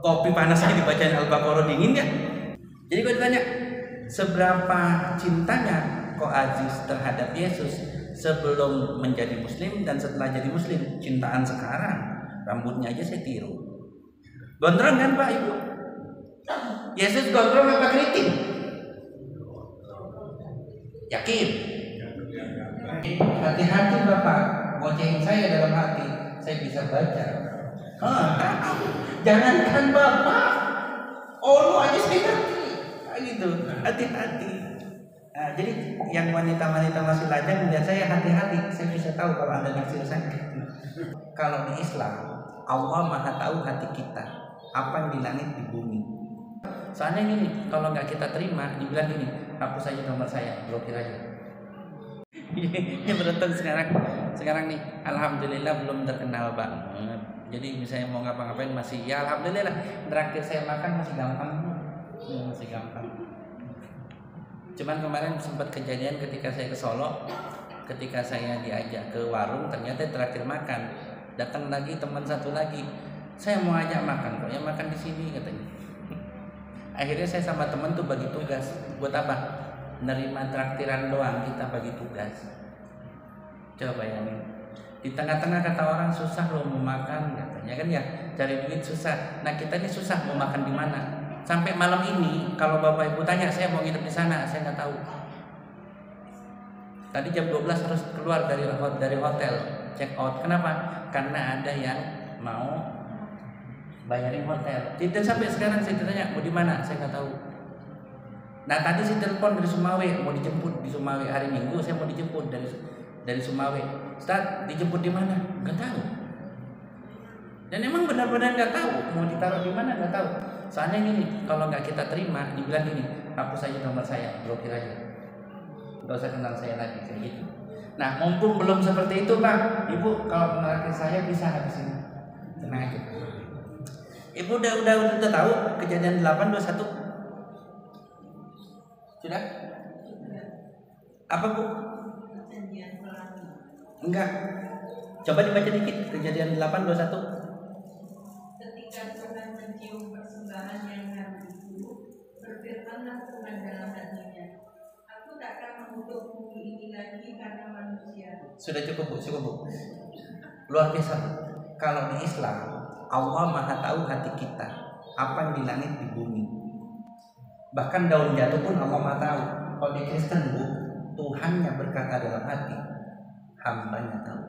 kopi panasnya dibacain Al-Baqarah dingin ya. Jadi kalau ditanya seberapa cintanya kok Aziz terhadap Yesus sebelum menjadi muslim dan setelah jadi muslim, cintaan sekarang rambutnya aja saya tiru. Gondrong kan Pak Ibu? Yesus gondrong apa keriting? Yakin? Hati-hati Bapak, bocehin saya dalam hati, saya bisa baca. Jangankan Bapak, lu aja saya ngerti. Gitu, hati-hati. Nah, jadi yang wanita-wanita masih lajang melihat saya, hati-hati, saya bisa tahu kalau Anda naksir saya. Kalau di Islam, Allah Maha tahu hati kita, apa yang di langit di bumi. Soalnya gini, kalau nggak kita terima, dibilang gini, hapus aja nomor saya, blokir aja. Ini beruntung sekarang nih, alhamdulillah belum terkenal banget. Jadi misalnya mau ngapa-ngapain masih, ya alhamdulillah. Terakhir saya makan masih gampang. Cuman kemarin sempat kejadian ketika saya ke Solo, ketika saya diajak ke warung, ternyata terakhir makan, datang lagi teman satu lagi, saya mau ajak makan, kok ya makan di sini katanya. Akhirnya saya sama teman tuh bagi tugas, buat apa? Nerima traktiran doang, kita bagi tugas. Coba bayangin, di tengah-tengah kata orang susah loh mau makan katanya kan ya, cari duit susah. Nah kita ini susah mau makan di mana? Sampai malam ini kalau Bapak Ibu tanya saya mau nginep di sana, saya nggak tahu. Tadi jam 12 harus keluar dari hotel, check out. Kenapa? Karena ada yang mau bayarin hotel. Tidak sampai sekarang saya ditanya mau di mana, saya nggak tahu. Nah tadi saya telepon dari Sumawe, mau dijemput di Sumawe hari Minggu, saya mau dijemput dari Sumawe. Ustaz, dijemput di mana? Nggak tahu. Dan emang benar-benar nggak tahu mau ditaruh di mana, nggak tahu. Soalnya gini, kalau nggak kita terima, dibilang gini, hapus aja nomor saya, blokir aja, nggak usah kenal saya lagi, kayak gitu. Nah, mumpung belum seperti itu Pak, Ibu kalau menraktir saya bisa habisin, tenang aja. Ibu udah tahu kejadian 821? Sudah? Apa Bu? Enggak. Coba dibaca dikit kejadian 821. Ketika Tuhan mencium persembahan yang harum itu, berfirmanlah Tuhan dalam hatinya, aku takkan mengutuk bumi ini lagi karena manusia. Sudah cukup Bu. Luar biasa. Kalau di Islam, Allah Maha tahu hati kita, apa yang di langit di bumi. Bahkan daun jatuh pun Allah Maha tahu. Kalau di Kristen Bu, Tuhannya berkata dalam hati, hambanya tahu.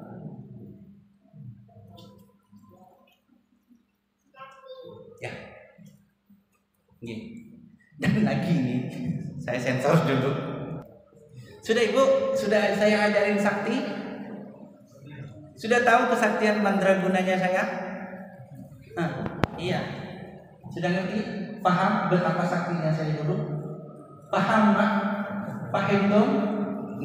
Ya, gini. Dan lagi nih, saya sensor dulu. Sudah Ibu, sudah saya ajarin sakti. Sudah tahu kesaktian mandragunanya saya? Iya. Sudah ngerti? Paham betapa saktinya saya dulu? Paham Pak? Paham dong?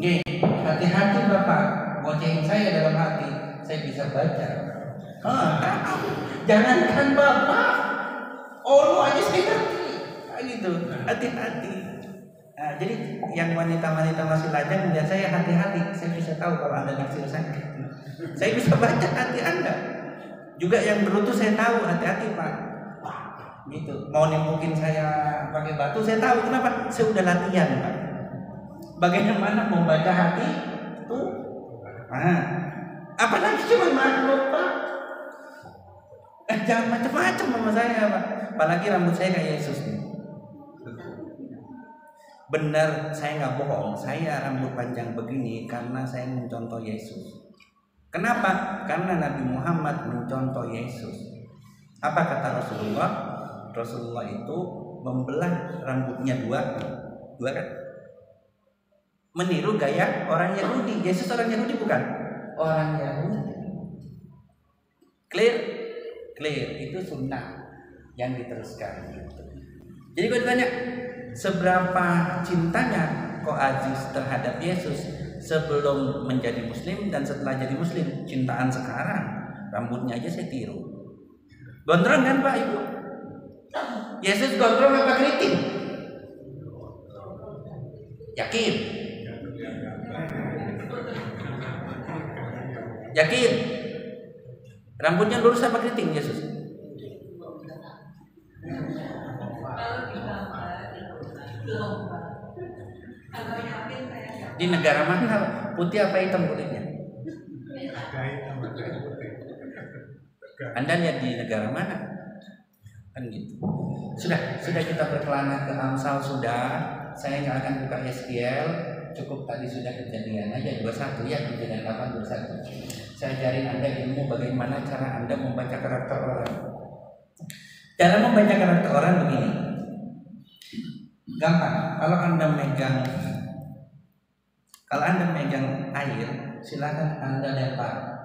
Nggih, hati-hati Bapak, bocehin saya dalam hati, saya bisa baca. Jangankan Bapak, lu aja saya ngerti. Gitu, hati-hati. Nah, jadi yang wanita-wanita masih lajang melihat saya, hati-hati, saya bisa tahu kalau Anda naksir saya. Saya bisa baca hati Anda. Juga yang berutuh saya tahu, hati-hati Pak. Gitu, mau nimbukin saya pakai batu saya tahu. Kenapa? Saya udah latihan Pak. Bagaimana mau baca hati tuh? Apalagi cuma makhluk Pak. Jangan macam-macam sama saya Pak. Apalagi rambut saya kayak Yesus nih. Benar, saya nggak bohong. Saya rambut panjang begini karena saya mencontoh Yesus. Kenapa? Karena Nabi Muhammad mencontoh Yesus. Apa kata Rasulullah? Rasulullah itu membelah rambutnya dua kan? Meniru gaya orang Yahudi. Yesus orang Yahudi bukan? Orang Yahudi. Clear? Itu sunnah yang diteruskan. Jadi kalau ditanya seberapa cintanya kok Aziz terhadap Yesus sebelum menjadi muslim dan setelah jadi muslim, cintaan sekarang rambutnya aja saya tiru. Gondrong kan Pak Ibu? Yesus gondrong apa keriting? Yakin? Rambutnya lurus apa keriting Yesus? Kalau di gambar gelombang. Kalau yakin saya nggak. Di negara mana putih apa hitam kulitnya? Anda lihat di negara mana? Kan gitu. Sudah kita berkelana ke Amsal sudah. Saya nggak akan buka SQL. Cukup tadi sudah kejadian aja 21 ya, kejadian 8 21. Saya ajarin Anda ilmu bagaimana cara Anda membaca karakter orang. Cara membaca karakter orang begini. Gampang. Kalau Anda megang air, silakan Anda lempar.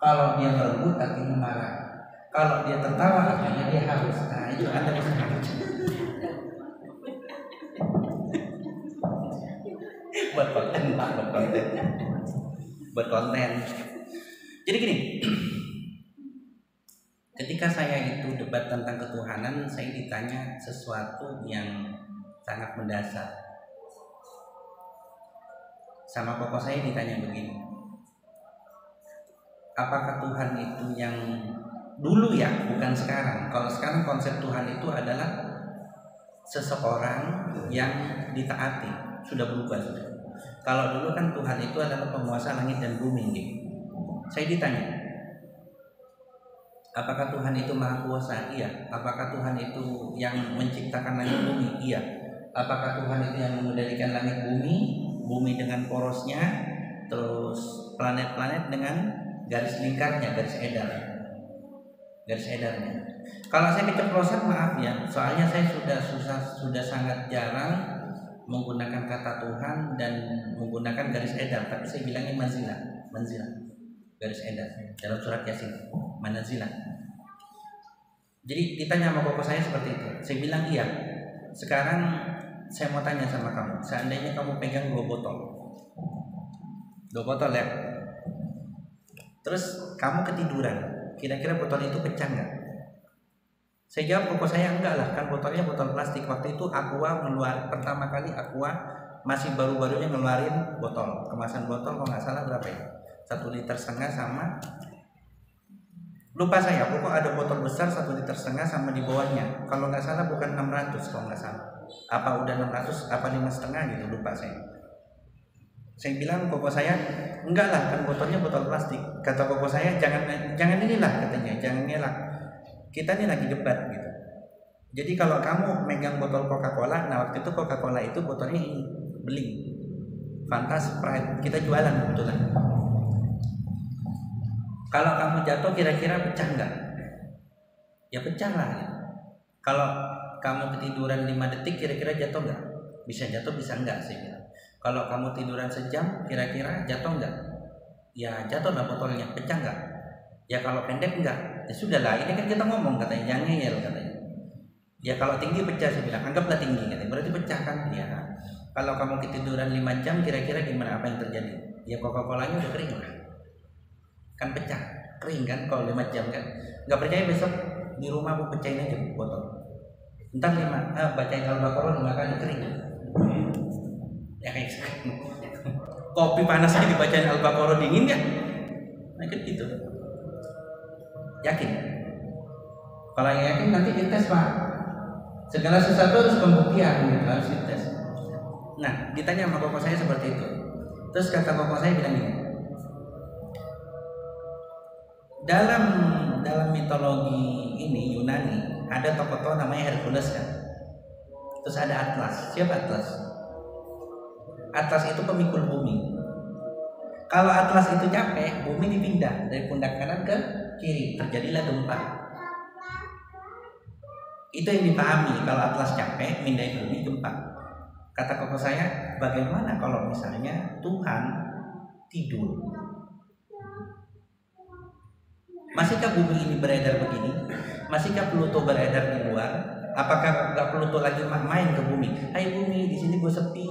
Kalau dia berebut artinya marah. Kalau dia tertawa artinya dia haus. Nah, itu Anda bisa baca. buat konten. Jadi gini. Ketika saya itu debat tentang ketuhanan, saya ditanya sesuatu yang sangat mendasar. Sama koko saya ditanya begini, apakah Tuhan itu yang dulu ya, bukan sekarang? Kalau sekarang konsep Tuhan itu adalah seseorang yang ditaati, sudah berubah sudah. Kalau dulu kan Tuhan itu adalah penguasa langit dan bumi. Gitu. Saya ditanya, apakah Tuhan itu maha kuasa? Iya. Apakah Tuhan itu yang menciptakan langit bumi? Iya. Apakah Tuhan itu yang mengendalikan langit bumi dengan porosnya, terus planet-planet dengan garis lingkarnya, garis edarnya. Kalau saya keceplosan maaf ya, soalnya saya sudah sangat jarang menggunakan kata Tuhan dan menggunakan garis edar, tapi saya bilangnya manzilah, garis edar dalam surat Yasin, manzilah. Jadi ditanya sama koko saya seperti itu, saya bilang iya. Sekarang saya mau tanya sama kamu, seandainya kamu pegang 2 botol ya, terus kamu ketiduran, kira-kira botol itu pecah nggak? Saya jawab koko saya enggak lah, kan botolnya botol plastik. Waktu itu pertama kali Aqua masih baru-barunya ngeluarin botol, kemasan botol kalau nggak salah berapa ya, 1,5 liter sama, lupa saya, pokok ada botol besar 1,5 liter sama di bawahnya, kalau nggak salah bukan 600 kalau nggak salah, apa udah 600 apa 5,5 gitu, lupa saya. Saya bilang koko saya enggak lah, kan botolnya botol plastik. Kata koko saya jangan inilah katanya, jangan ngelak. Kita ini lagi debat gitu. Jadi kalau kamu megang botol Coca-Cola, nah waktu itu Coca-Cola itu botolnya ini beling, Fanta, Sprite, kita jualan kebetulan. Kalau kamu jatuh kira-kira pecah nggak? Ya pecah lah. Ya. Kalau kamu ketiduran 5 detik kira-kira jatuh nggak? Bisa jatuh bisa nggak sih? Kalau kamu tiduran sejam kira-kira jatuh nggak? Ya jatuh lah botolnya, pecah nggak? Ya kalau pendek enggak, ya sudahlah, ini kan kita ngomong katanya, jangan ngeyel katanya. Ya kalau tinggi pecah, saya bilang, anggaplah tinggi katanya, berarti pecah kan? Ya. Kalau kamu ketiduran 5 jam, kira-kira gimana, apa yang terjadi? Ya Coca-Colanya udah kering lah. Kan pecah, kering kan kalau 5 jam kan? Nggak percaya besok di rumah aku pecahin aja botol. Entar bacain Al-Baqarah 5 kali kering. Ya kayak gitu. Kopi panas aja dibacain Al-Baqarah dingin kan? Nah kan gitu. Yakin? Kalau yang yakin nanti dites Pak. Segala sesuatu harus pembuktian, gitu, harus dites. Nah, ditanya sama koko saya seperti itu. Terus kata koko saya bilang gini. Dalam mitologi ini Yunani ada tokoh namanya Hercules kan. Terus ada Atlas. Siapa Atlas? Atlas itu pemikul bumi. Kalau Atlas itu capek, bumi dipindah dari pundak kanan ke kiri, terjadilah gempa. Itu yang dipahami, kalau Atlas capek, mindahin bumi gempa. Kata koko saya, bagaimana kalau misalnya Tuhan tidur? Masihkah bumi ini beredar begini? Masihkah Pluto beredar di luar? Apakah nggak Pluto lagi main ke bumi? Hai bumi, di sini gue sepi,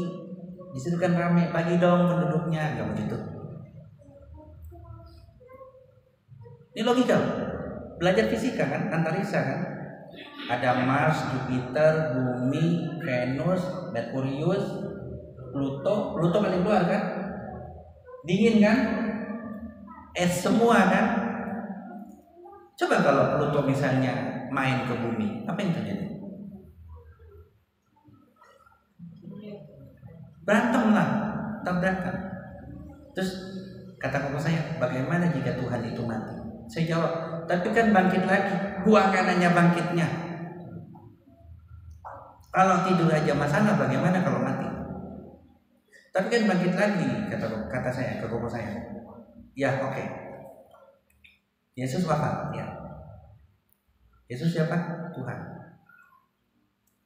di situ kan ramai, bagi dong penduduknya, nggak begitu? Ini logika, belajar fisika kan, antariksa kan, ada Mars, Jupiter, Bumi, Venus, Merkurius, Pluto paling luar kan, dingin kan, es semua kan. Coba kalau Pluto misalnya main ke bumi, apa yang terjadi? berantem lah, tabrakan. Terus kata bapak saya, bagaimana jika Tuhan itu mati? Saya jawab, tapi kan bangkit lagi. Buah kanannya bangkitnya. Kalau tidur aja masalah, bagaimana kalau mati? Tapi kan bangkit lagi, kata saya ke bapak saya. Ya, oke. Yesus wafat, ya. Yesus siapa? Tuhan.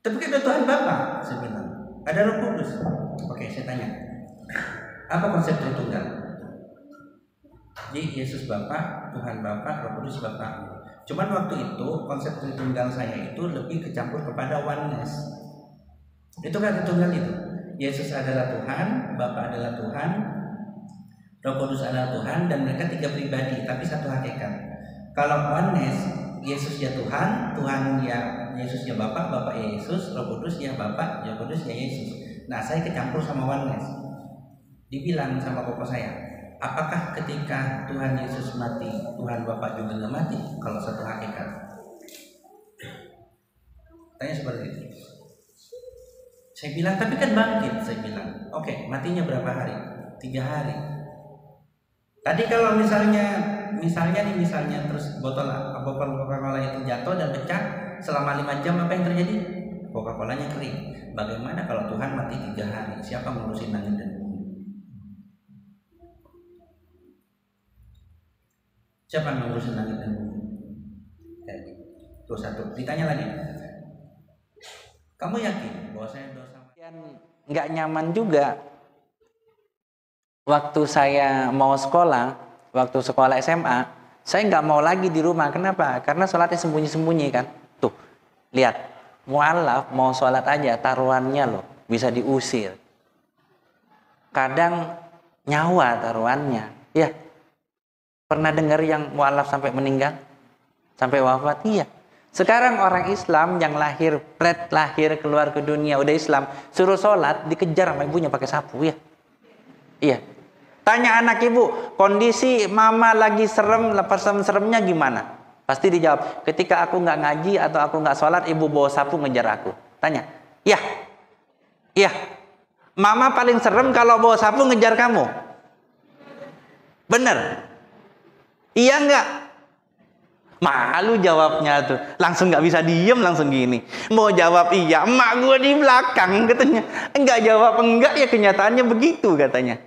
Tapi kan ada Tuhan Bapa, saya bilang. Ada Roh Kudus. Oke, saya tanya. Apa konsep Tritunggal? Jadi Yesus Bapa, Tuhan Bapa, Roh Kudus Bapa. Cuman waktu itu konsep Tritunggal saya itu lebih kecampur kepada oneness. Itu kan Tritunggal itu. Yesus adalah Tuhan, Bapa adalah Tuhan, Roh Kudus adalah Tuhan, dan mereka tiga pribadi tapi satu hakikat. Kalau oneness, Yesus ya Tuhan, Tuhan ya Yesus ya Bapa, Bapa ya Yesus, Roh Kudus ya Bapa, Roh Kudus ya Yesus. Nah, saya kecampur sama oneness. Dibilang sama bapak saya, apakah ketika Tuhan Yesus mati, Tuhan Bapa juga nggak mati? Kalau satu hakikat. Tanya seperti itu. Saya bilang, tapi kan bangkit. Saya bilang, oke, matinya berapa hari? 3 hari. Tadi kalau misalnya terus botol Coca-Cola itu jatuh dan pecah selama 5 jam, apa yang terjadi? Coca-Colanya kering. Bagaimana kalau Tuhan mati 3 hari? Siapa ngurusin langit dan bumi? Siapa yang ngurusin langit dan bumi? Itu satu. Ditanya lagi, kamu yakin bahwa saya dosa? Nggak nyaman juga. Waktu saya mau sekolah, waktu sekolah SMA, saya nggak mau lagi di rumah. Kenapa? Karena sholatnya sembunyi-sembunyi kan. Tuh, lihat, mu'alaf mau sholat aja, taruhannya loh bisa diusir. Kadang nyawa taruhannya. Ya, pernah dengar yang mu'alaf sampai meninggal, sampai wafat? Iya. Sekarang orang Islam yang lahir keluar ke dunia udah Islam, suruh sholat dikejar sama ibunya pakai sapu, ya. Iya. Tanya anak ibu, kondisi mama lagi serem, lepas seremnya gimana? Pasti dijawab, ketika aku nggak ngaji atau aku nggak sholat, ibu bawa sapu ngejar aku. Tanya, iya. Mama paling serem kalau bawa sapu ngejar kamu. Bener? Iya nggak? Malu jawabnya tuh, langsung nggak bisa diem, langsung gini. Mau jawab iya, emak gue di belakang katanya. Enggak jawab enggak, ya kenyataannya begitu katanya.